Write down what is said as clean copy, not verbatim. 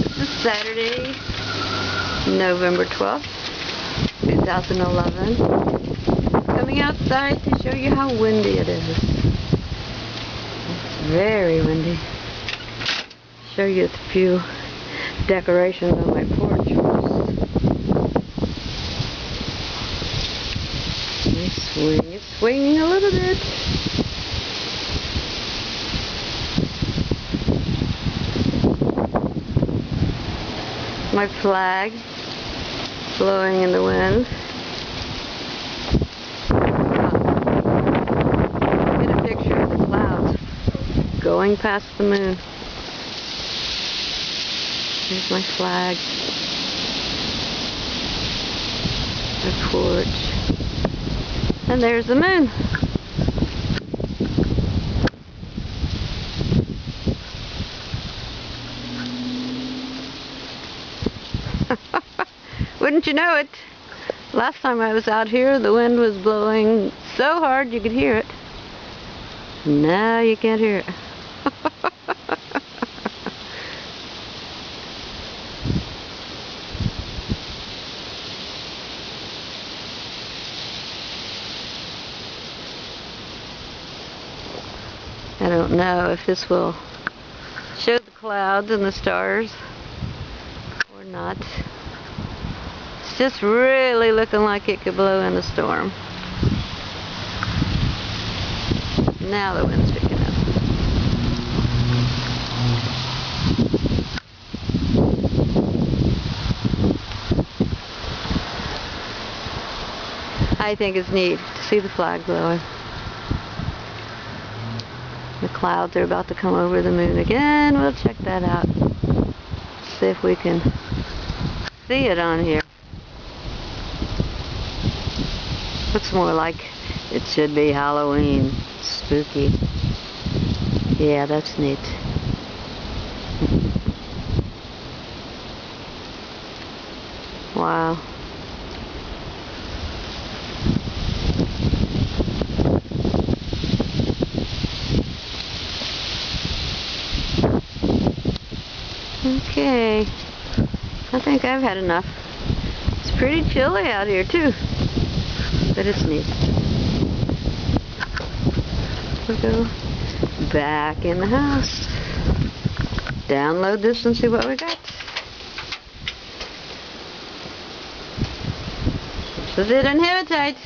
This is Saturday, November 12th, 2011. Coming outside to show you how windy it is. It's very windy. Show you a few decorations on my porch first. It's swinging a little bit. My flag blowing in the wind. Get a picture of the clouds going past the moon. There's my flag. My porch. And there's the moon. Wouldn't you know it? Last time I was out here, the wind was blowing so hard you could hear it. Now you can't hear it. I don't know if this will show the clouds and the stars or not. It's just really looking like it could blow in a storm. Now the wind's picking up. I think it's neat to see the flag blowing. The clouds are about to come over the moon again. We'll check that out. See if we can see it on here. Looks more like it should be Halloween. Spooky. Yeah, that's neat. Wow. Okay, I think I've had enough. It's pretty chilly out here too, but it's neat. We'll go back in the house, download this and see what we got. This is it on Hematite.